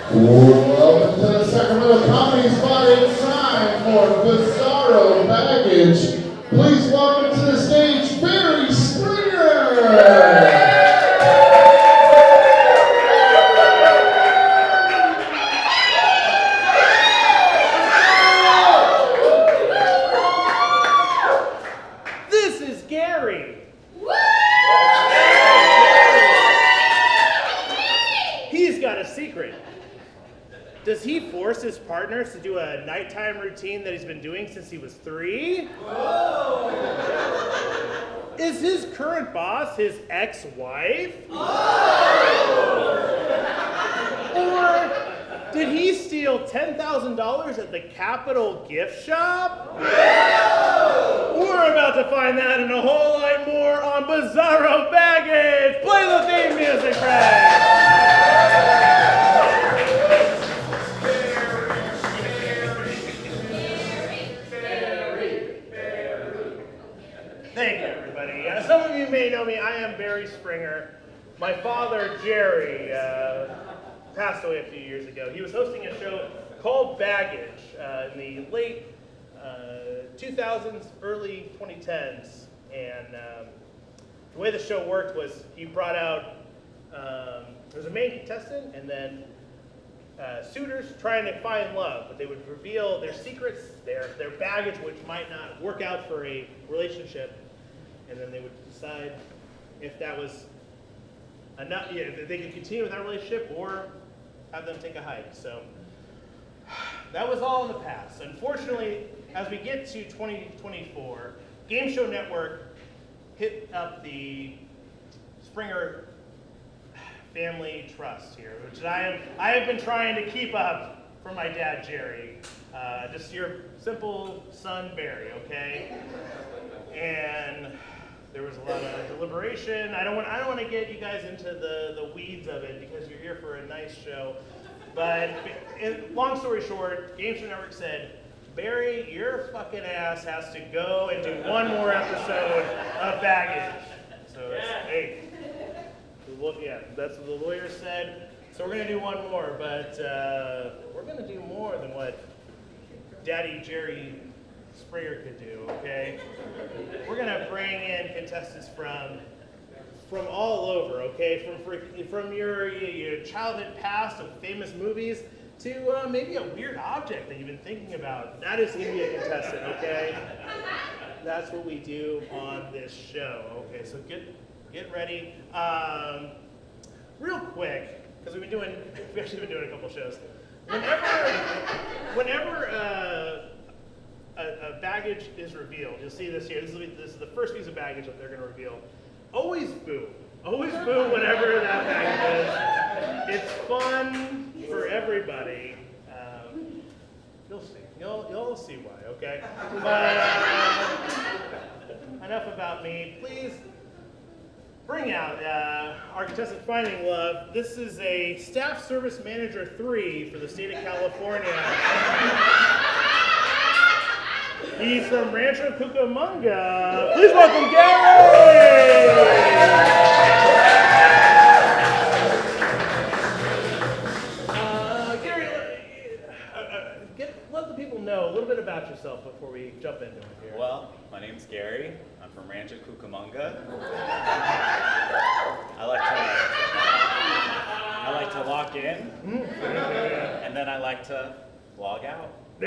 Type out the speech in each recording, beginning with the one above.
Welcome to the Sacramento Comedy Spot. It's time for Bizarro Baggage. Please welcome to the stage, Barry Springer. This is Gary. He's got a secret. Does he force his partners to do a nighttime routine that he's been doing since he was 3? Whoa. Is his current boss his ex-wife? Or did he steal $10,000 at the Capitol gift shop? We're about to find that and a whole lot more on Bizarro Baggage. Play the theme music, Fred. Thank you, everybody. Some of you may know me. I am Barry Springer. My father, Jerry, passed away a few years ago. He was hosting a show called Baggage in the late 2000s, early 2010s. And the way the show worked was he brought out, there was a main contestant and then suitors trying to find love, but they would reveal their secrets, their baggage, which might not work out for a relationship. And then they would decide if that was enough, if they could continue with that relationship or have them take a hike. So that was all in the past. Unfortunately, as we get to 2024, Game Show Network hit up the Springer family trust here, which I have been trying to keep up from my dad, Jerry. Just your simple son, Barry, okay? And there was a lot of deliberation. I don't want to get you guys into the weeds of it because you're here for a nice show. But long story short, Game Show Network said, Barry, your fucking ass has to go and do one more episode of Baggage. So it's, hey, yeah, that's what the lawyer said. So we're gonna do one more, but we're gonna do more than what Daddy Jerry Springer could do, okay? We're gonna bring in contestants from all over, okay? From your childhood past of famous movies to maybe a weird object that you've been thinking about. That is gonna be a contestant, okay? That's what we do on this show, okay? So get ready. Real quick, because we've actually been doing a couple shows. Whenever a baggage is revealed, you'll see this here. This is the first piece of baggage that they're going to reveal. Always boo. Always boo whenever that baggage is. It's fun for everybody. You'll see. You'll see why. Okay. But enough about me. Please bring out our contestant Finding Love. This is a Staff Service Manager 3 for the state of California. He's from Rancho Cucamonga. Please welcome Gary! Gary, let the people know a little bit about yourself before we jump into it here. Well, my name's Gary. I'm from Rancho Cucamonga. I like to lock in, and then I like to log out. And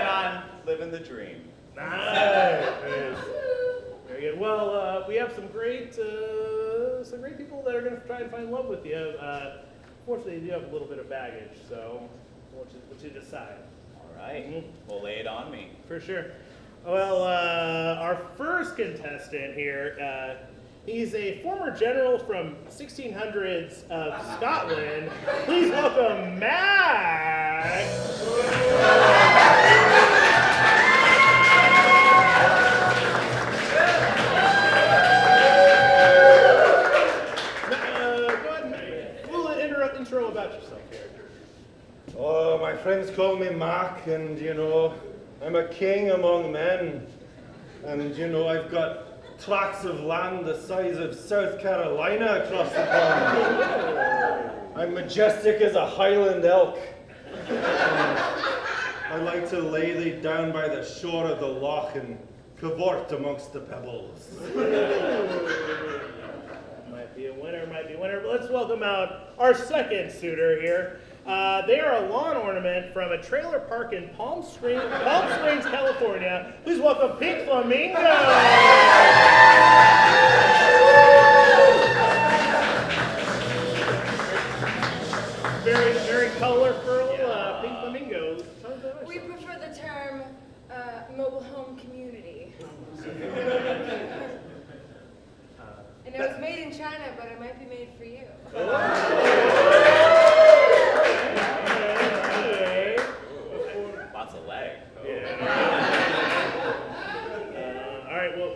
I'm living the dream. Nice. Very good. Well, we have some great people that are going to try and find love with you. Fortunately, you do have a little bit of baggage, so what you decide. All right. Well, lay it on me. For sure. Well, our first contestant here, he's a former general from 1600s of Scotland. Please welcome Mac. Go ahead and a little intro about yourself here. Oh, my friends call me Mac, and I'm a king among men. And I've got tracts of land the size of South Carolina across the pond. I'm majestic as a Highland elk. I like to lay thee down by the shore of the loch and cavort amongst the pebbles. Might be a winner, might be a winner. But let's welcome out our second suitor here. They are a lawn ornament from a trailer park in Palm Springs, California. Please welcome Pink Flamingo. Very, very colorful, Pink Flamingo. We prefer the term mobile home community. And it was made in China, but it might be made for you. Lots of leg. All right, well,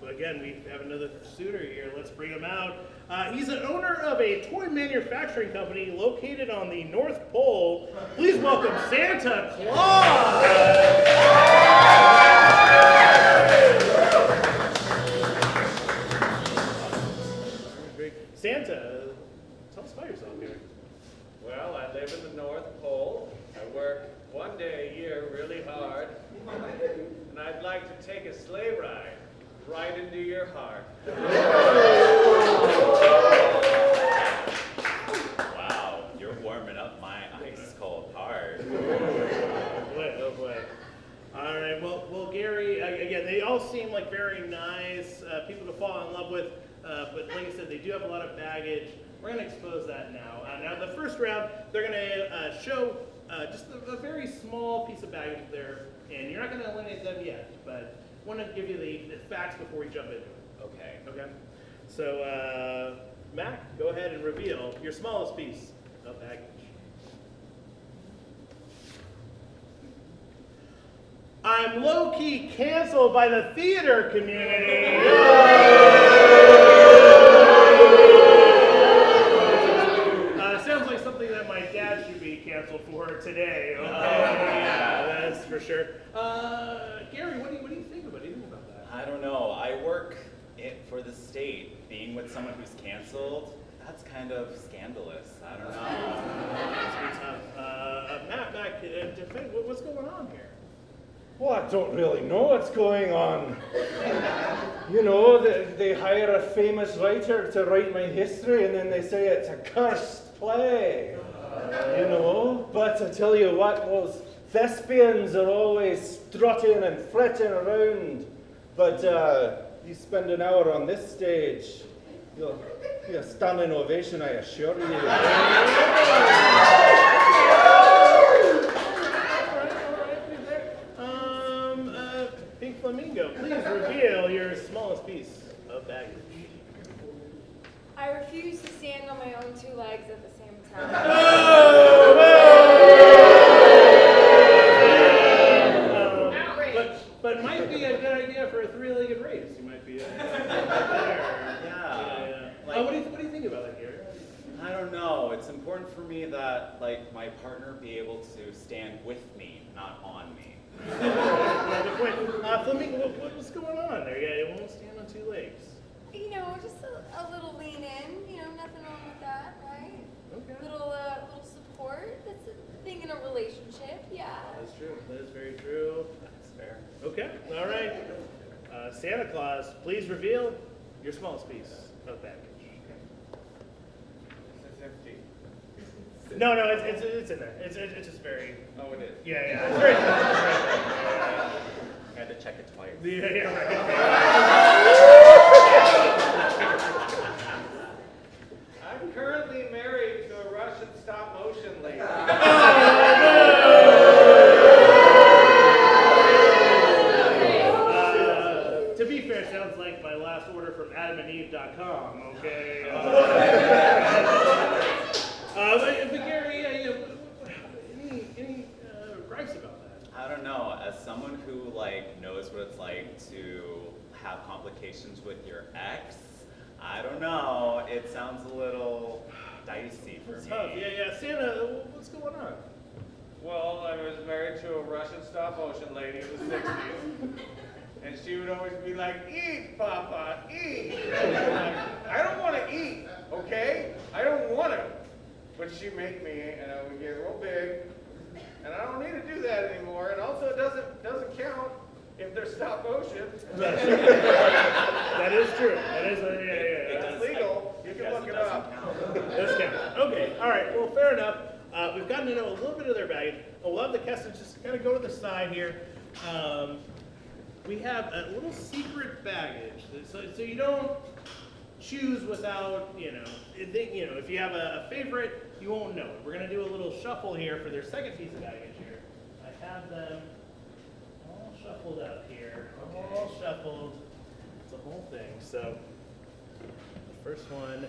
again, we have another suitor here. Let's bring him out. He's an owner of a toy manufacturing company located on the North Pole. Please welcome Santa Claus. Santa, tell us about yourself here. Well, I live in the North Pole. I work one day a year really hard. And I'd like to take a sleigh ride right into your heart. Wow, you're warming up my ice cold heart. Oh boy. All right, well, Gary, again, they all seem like very nice people to fall in love with. But like I said, they do have a lot of baggage. We're going to expose that now. Now, the first round, they're going to show just a very small piece of baggage there, and you're not going to eliminate them yet, but I want to give you the facts before we jump into it. Okay. Okay? So, Mac, go ahead and reveal your smallest piece of baggage. I'm low-key canceled by the theater community. Sounds like something that my dad should be canceled for today. Okay? Yeah, that's for sure. Gary, what do you think about that? I don't know. I work for the state. Being with someone who's canceled, that's kind of scandalous. I don't know. That's pretty tough. Mac, defend, what's going on here? Well, I don't really know what's going on. You know, they hire a famous writer to write my history, and then they say it's a cursed play. You know, but I tell you what, those thespians are always strutting and fretting around. But you spend an hour on this stage, you'll get a standing ovation, I assure you. Pink Flamingo, please reveal your smallest piece of baggage. I refuse to stand on my own two legs at the same time. But might be a good idea for a three-legged race. You might be there. Yeah. What do you think about that, Gary? I don't know. It's important for me that my partner be able to stand with me, not on me. Good point. Flamingo, what's going on there? Yeah, it won't stand on two legs. You know, just a little lean in. You know, nothing wrong with that, right? Okay. Little support. That's a thing in a relationship. Yeah. That's true. That is very true. That's fair. Okay. All right. Santa Claus, please reveal your smallest piece of baggage. It's empty. No, it's in there. It's just very. Oh, it is. Yeah. It's very. I had to check it twice. Yeah, right. I'm currently married to a Russian stop-motion lady. To be fair, sounds like my last order from adamandeve.com, okay? But Gary, any gripes about that? I don't know. As someone who knows what it's like to have complications with your ex, I don't know. It sounds a little dicey for me. Tough. Yeah. Santa, what's going on? Well, I was married to a Russian stop-motion lady in the 60s. And she would always be like, eat, Papa, eat. I don't want to eat, okay? I don't want to. make me, and I would get real big. And I don't need to do that anymore. And also, it doesn't count if they're stop motion. That is true. That is, That's legal. You can look it up. Does count. Okay, all right, well, fair enough. We've gotten to know a little bit of their baggage. We'll have the contestants just kind of go to the side here. We have a little secret baggage. So you don't choose without, if you have a favorite, you won't know it. We're going to do a little shuffle here for their second piece of baggage here. I have them all shuffled up here. All shuffled. It's a whole thing. So the first one.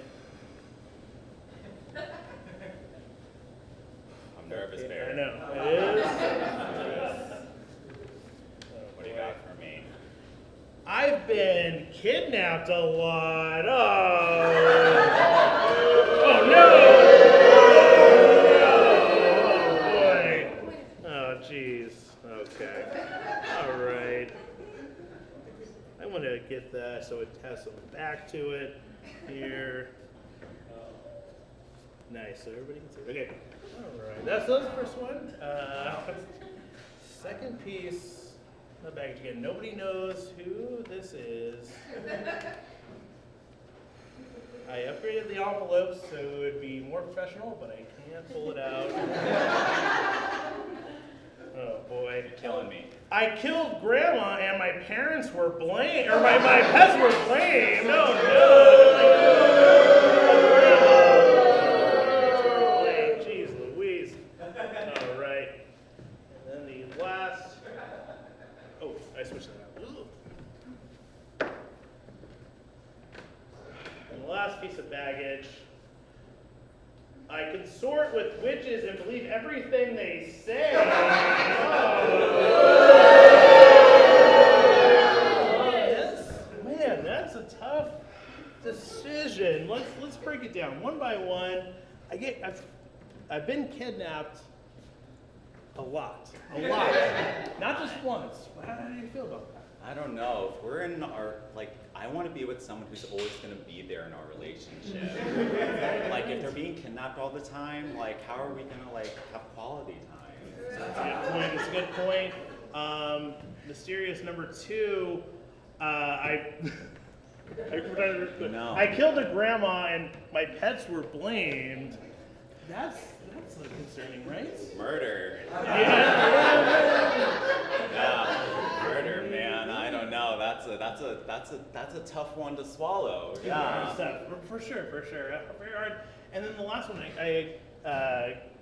I'm nervous, Barry. I know. It is. What do you got for me? I've been kidnapped a lot. Oh. Oh no! Oh boy. Oh jeez. Okay. All right. I want to get that so it has some back to it here. Nice. So everybody can see. Okay. All right. That's the first one. Second piece. The baggage again. Nobody knows who this is. I upgraded the envelopes so it would be more professional, but I can't pull it out. Oh boy. You're killing me. I killed Grandma and my parents were blamed, or my pets were blamed. Oh no. Jeez Louise. All right. And then the last. Oh, I switched that out. Ooh. And the last piece of baggage. I consort with witches and believe everything they say. Man, that's a tough decision. Let's break it down one by one. I've been kidnapped a lot. Not just once. How do you feel about that? I don't know. If we're in our, I want to be with someone who's always going to be there in our relationship. If they're being kidnapped all the time, how are we going to, have quality time? It's a good point. Mysterious number 2, I killed a grandma and my pets were blamed. That's concerning, right? Murder. Yeah. Yeah, murder, man. I don't know. That's a tough one to swallow. Yeah. For sure. Very hard. And then the last one, I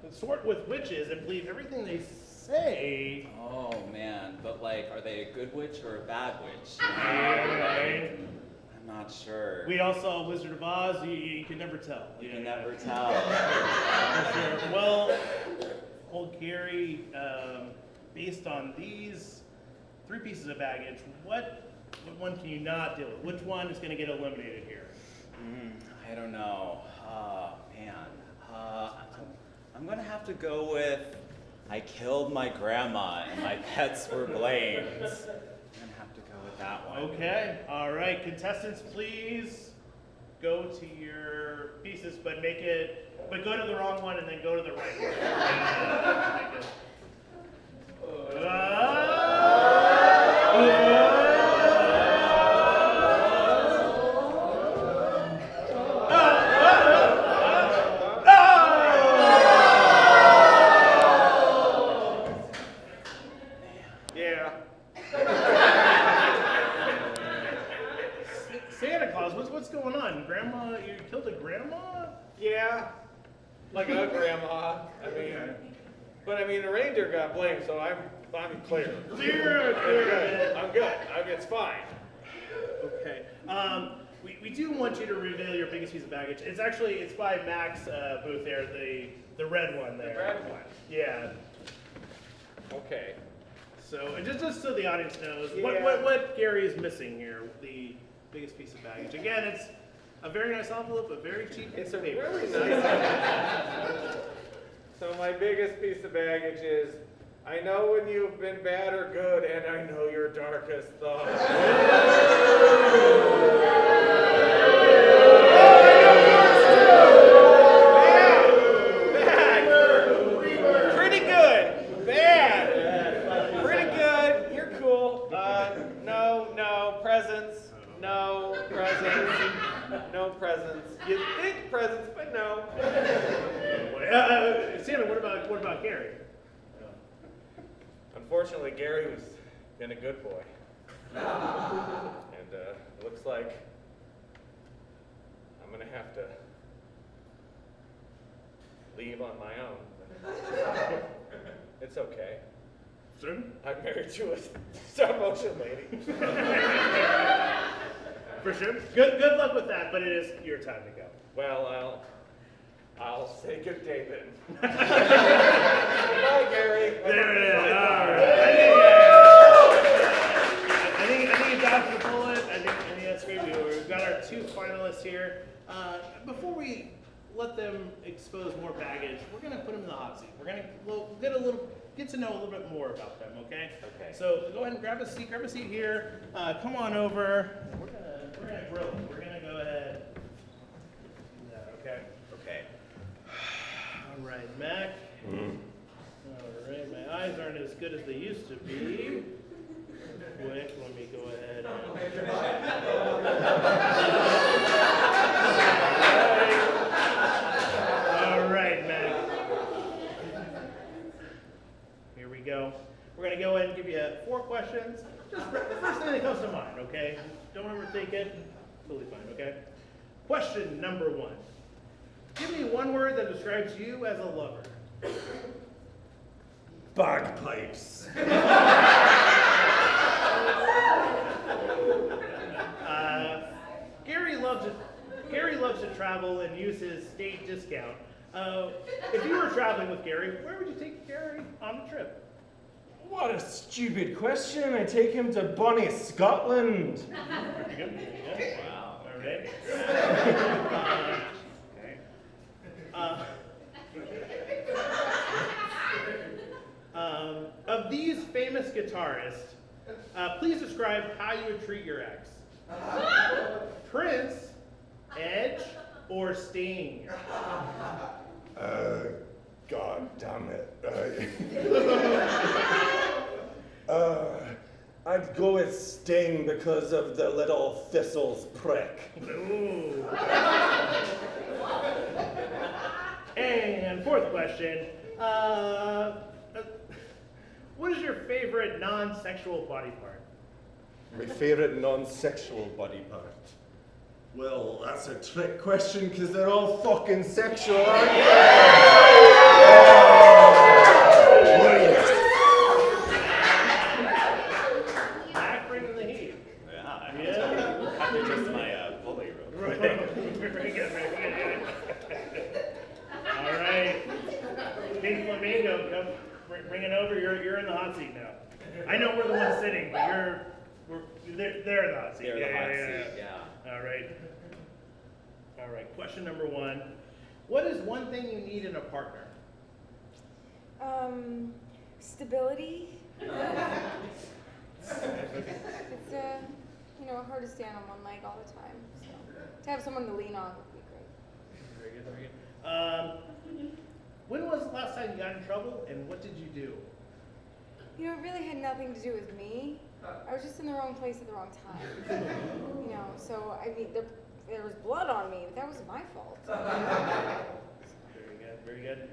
consort with witches and believe everything they say. Oh man, but are they a good witch or a bad witch? Right. I'm not sure. We all saw Wizard of Oz. You can never tell. You can never tell. For sure. Well, Gary, based on these 3 pieces of baggage, what one can you not deal with? Which one is going to get eliminated here? I don't know. Man. I'm going to have to go with I killed my grandma and my pets were blamed. I'm going to have to go with that one. Okay. All right. Contestants, please go to your pieces, but go to the wrong one and then go to the right one. Santa Claus, what's going on? Grandma, you killed a grandma? Yeah, like a grandma. The reindeer got blamed, so I'm clear. Clear. I'm good. It's fine. Okay. We do want you to reveal your biggest piece of baggage. It's by Mac's booth there, the red one there. The red one. Yeah. Okay. So just so the audience knows, Yeah. what Gary is missing here, the biggest piece of baggage. Again, it's a very nice envelope, but very cheap. It's a paper. really nice. So my biggest piece of baggage is, I know when you've been bad or good, and I know your darkest thoughts. You'd think presents, but no. Santa, what about Gary? Unfortunately, Gary was been a good boy. And it looks like I'm gonna have to leave on my own. It's okay. Soon? I'm married to a stop motion lady. For sure. Good luck with that, but it is your time to go. Well, I'll say good day then. Bye, Gary. There it is. All right. I think you dodged the bullet. I think that's great. We've got our two finalists here. Before we let them expose more baggage, we're gonna put them in the hot seat. We're gonna get to know a little bit more about them. Okay. Okay. So go ahead and grab a seat. Grab a seat here. Come on over. We're gonna grill them. We're gonna go ahead. Okay. Okay. All right, Mac. All right, my eyes aren't as good as they used to be. Quick, let me go ahead. All right, Mac. Here we go. We're gonna go ahead and give you 4 questions. Just the first thing that comes to mind, okay? Don't overthink it. Totally fine, okay? Question number 1. Give me one word that describes you as a lover. Bagpipes. Gary loves to travel and use his state discount. If you were traveling with Gary, where would you take Gary on the trip? What a stupid question. I take him to Bonnie, Scotland. Pretty good. Wow. All right. Of these famous guitarists, please describe how you would treat your ex. Prince, Edge, or Sting? God damn it. I'd go with Sting because of the little thistles prick. Ooh. And 4th question. What is your favorite non-sexual body part? My favorite non-sexual body part. Well, that's a trick question because they're all fucking sexual, aren't they? Back bringing the heat. Yeah. After just my bully room. Right. Very good. All right. Pink Flamingo, come bring it over. You're in the hot seat now. I know we're the ones sitting, but they're in the hot seat. They're the hot seat, yeah. All right. All right. Question number 1. What is one thing you need in a partner? Stability. It's hard to stand on one leg all the time. So to have someone to lean on would be great. Very good. When was the last time you got in trouble, and what did you do? It really had nothing to do with me. I was just in the wrong place at the wrong time. So I mean, there was blood on me, but that wasn't my fault. Very good.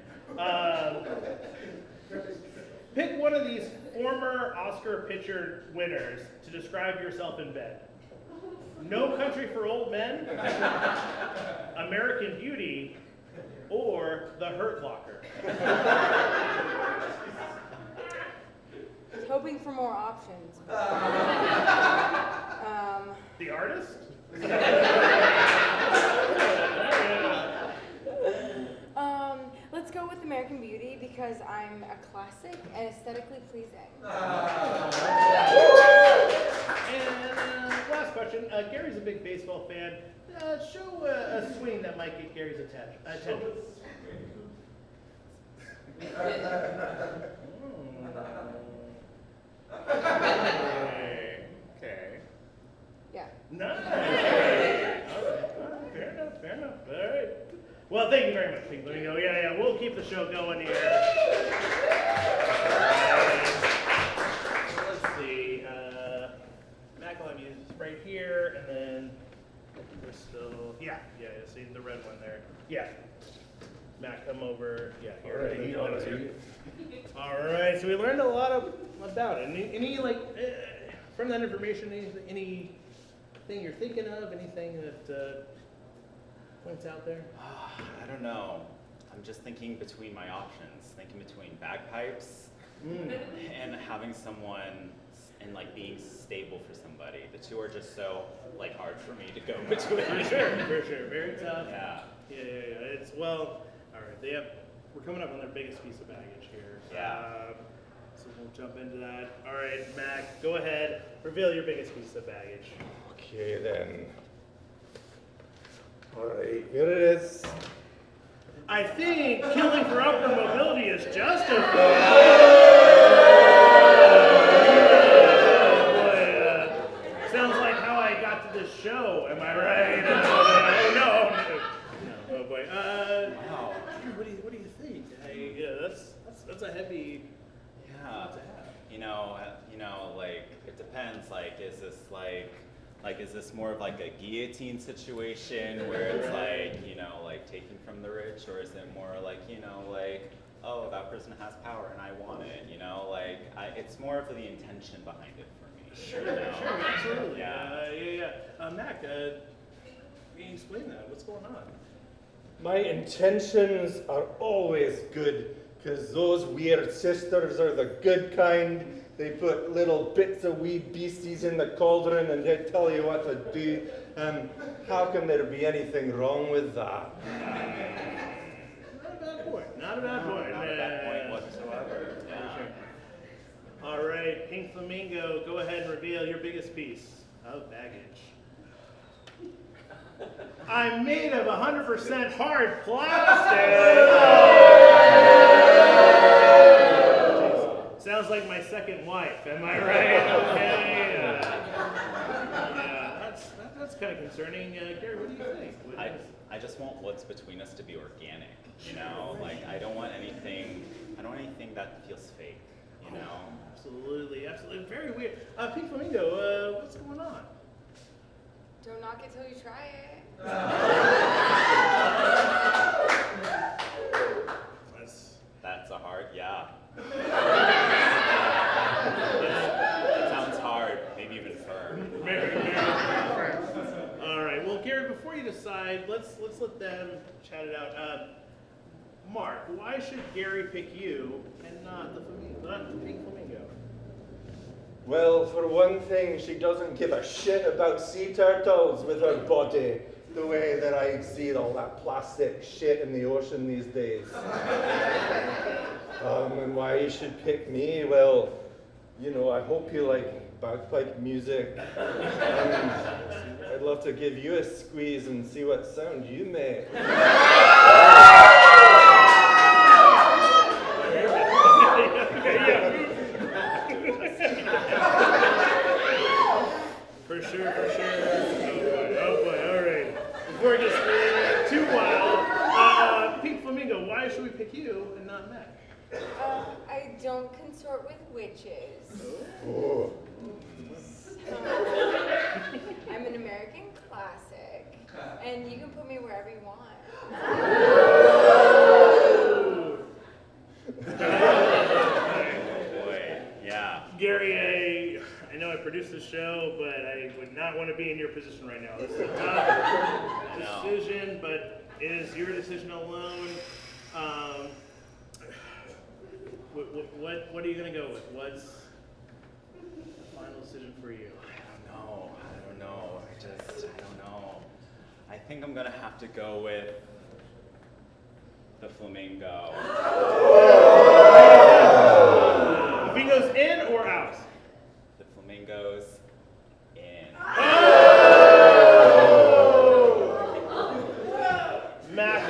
Pick one of these former Oscar picture winners to describe yourself in bed. No Country for Old Men, American Beauty, or The Hurt Locker. I was hoping for more options. The Artist? Let's go with American Beauty because I'm a classic and aesthetically pleasing. And last question. Gary's a big baseball fan. Show a swing that might get Gary's attention. Okay. Yeah. Nice. All right. Fair enough. All right. Well, thank you very much, Pink Flamingo. Yeah. We'll keep the show going here. Let's see. Mac will have you right here, and then We're still, yeah. See the red one there. Yeah. Matt, come over. Yeah, here. All right. So we learned a lot about it. Any like from that information, anything you're thinking of? Anything that points out there? I don't know. I'm just thinking between my options. Thinking between bagpipes and having someone and like being stable for somebody. The two are just so like hard for me to go between. For sure. Very tough. Yeah. Yeah. It's all right. We're coming up on their biggest piece of baggage here. Yeah. So we'll jump into that. All right, Mac, go ahead. Reveal your biggest piece of baggage. Okay then. Alright, here it is. I think killing for upper mobility is justified. Boy, sounds like how I got to this show. Am I right? No. Oh boy. Wow. What do you think? That's a heavy. Yeah. lot to have. Like it depends. Like, is this more of like a guillotine situation where it's like taking from the rich, or is it more like oh, that person has power and I want it? It's more of the intention behind it for me. Sure, absolutely. Yeah. Mac, can you explain that? What's going on? My intentions are always good, because those weird sisters are the good kind. They put little bits of wee beasties in the cauldron and they tell you what to do. How can there be anything wrong with that? Not a bad point. Not a bad point whatsoever. Yeah. All right, Pink Flamingo, go ahead and reveal your biggest piece of baggage. I'm made of 100% hard plastic. Sounds like my second wife, am I right? Okay. That's kind of concerning. Gary, what do you think? I just want what's between us to be organic. I don't want anything that feels fake. Absolutely. Very weird. Pink Flamingo, what's going on? Don't knock it till you try it. That's a hard, yeah. That sounds hard, maybe even firm. Very firm. All right. Well, Gary, before you decide, let's let them chat it out. Mark, why should Gary pick you and not the Pink Flamingo? Well, for one thing, she doesn't give a shit about sea turtles with her body, the way that I see all that plastic shit in the ocean these days. And why you should pick me? Well, I hope you like bagpipe music. And I'd love to give you a squeeze and see what sound you make. For sure. Oh boy, all right. Before it gets too wild, Pink Flamingo, why should we pick you and not Mac? I don't consort with witches. Oh. I'm an American classic, and you can put me wherever you want. Oh boy, yeah. Gary, I know I produced the show, but I would not want to be in your position right now. This is a tough decision, but it is your decision alone. What are you going to go with? What's the final decision for you? I don't know. I don't know. I think I'm gonna have to go with the flamingo. The flamingo's in or out? The flamingo's in. Mac,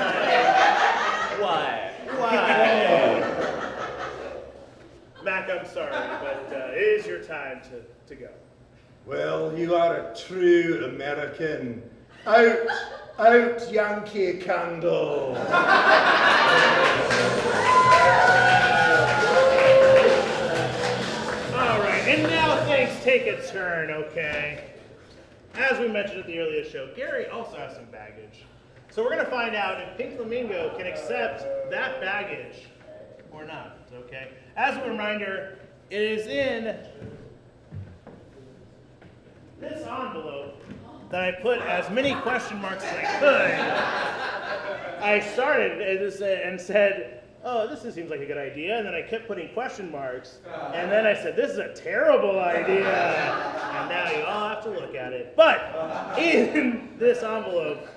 What? Mac, I'm sorry, but it is your time to go. Well, you are a true American. Out, Yankee Candle. All right, and now things take a turn, okay? as we mentioned at the earlier show, Gary also has some baggage. So we're going to find out if Pink Flamingo can accept that baggage or not, okay? As a reminder, it is in this envelope that I put as many question marks as I could. I started and said, oh, this seems like a good idea, and then I kept putting question marks, and then I said, this is a terrible idea, and now you all have to look at it. But in this envelope,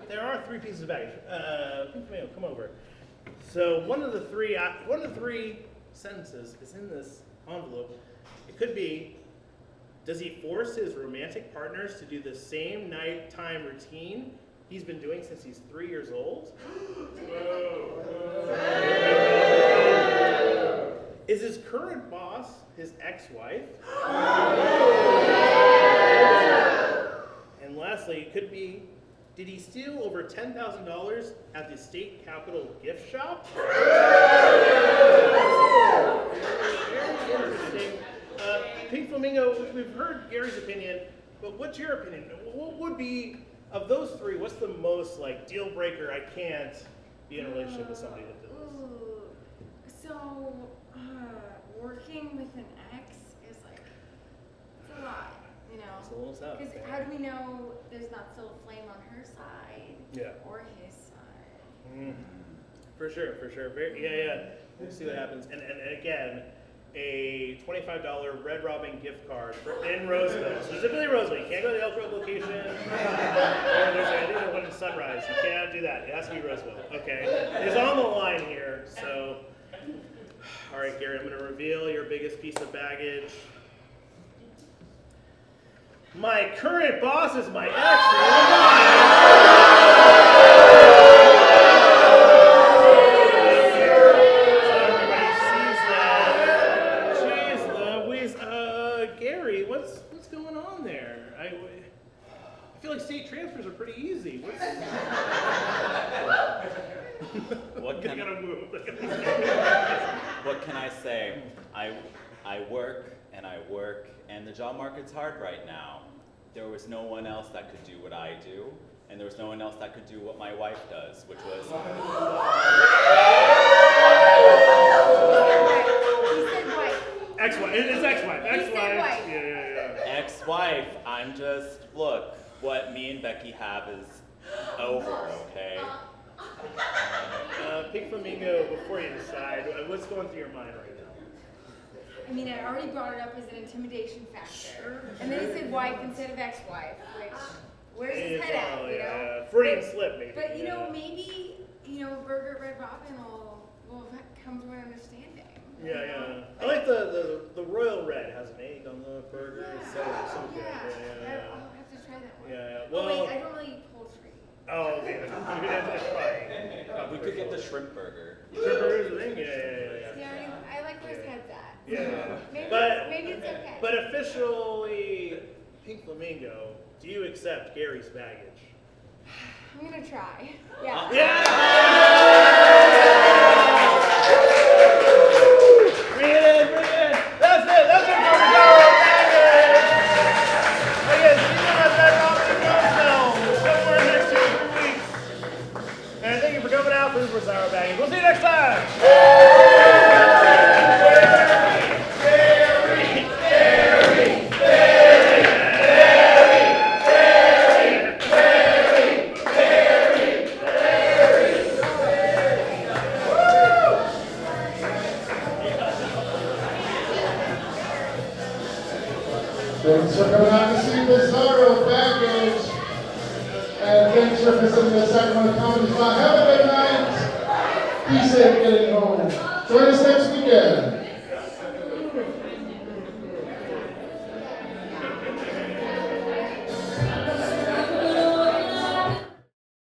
there are 3 pieces of baggage. Pink Flamingo, come over. So one of the three sentences is in this envelope. It could be, does he force his romantic partners to do the same nighttime routine he's been doing since he's 3 years old? Is his current boss his ex-wife? And lastly, it could be, did he steal over $10,000 at the state capitol gift shop? Very interesting. Pink Flamingo, we've heard Gary's opinion, but what's your opinion? What would be, of those 3, what's the most like deal breaker? I can't be in a relationship with somebody that does this. So, working with an ex is like, it's a lot, you know? It's a little tough. Because how do we know there's not still a flame on her side or his side? For sure. Yeah. We'll see what happens. And again, a $25 Red Robin gift card in Roseville, specifically Roseville. You can't go to the Elk Grove location. I think there's one in Sunrise. You can't do that. It has to be Roseville. Okay. It's on the line here. So, all right, Gary, I'm going to reveal your biggest piece of baggage. My current boss is my ex. State transfers are pretty easy. What can I say? I work, and the job market's hard right now. There was no one else that could do what I do, and there was no one else that could do what my wife does, which was... He said wife. Ex-wife. It's ex-wife. He said wife. Yeah. Ex-wife. I'm just, look, what me and Becky have is over, okay? Pink Flamingo, before you decide, what's going through your mind right now? I mean, I already brought it up as an intimidation factor. And then he said wife instead of ex-wife, which, where's his head at, you know? Freudian slip, maybe. But, you know, maybe, Burger Red Robin will come to an understanding. Yeah. I like the royal red has an egg on the burger. It's so good. Yeah. I'll have to try that one. Yeah. Well, wait, I don't really eat poultry. Oh, okay. That's fine. We could get the shrimp burger. Shrimp burger is a thing? Yeah. Yeah, I like where his head's at. Yeah. Maybe it's okay. But officially, Pink Flamingo, do you accept Gary's baggage? I'm gonna try. Yeah. Bring it in. That's it for Bizarro Baggage. Again, see you at that Robin somewhere next 2 or 3 weeks. And thank you for coming out for the Bizarro Baggage. We'll see you next time. Thanks for coming out to see Bizarro Baggage. And thanks for visiting the Sacramento Comedy Spot. Have a good night. Be safe getting home. Join us next weekend.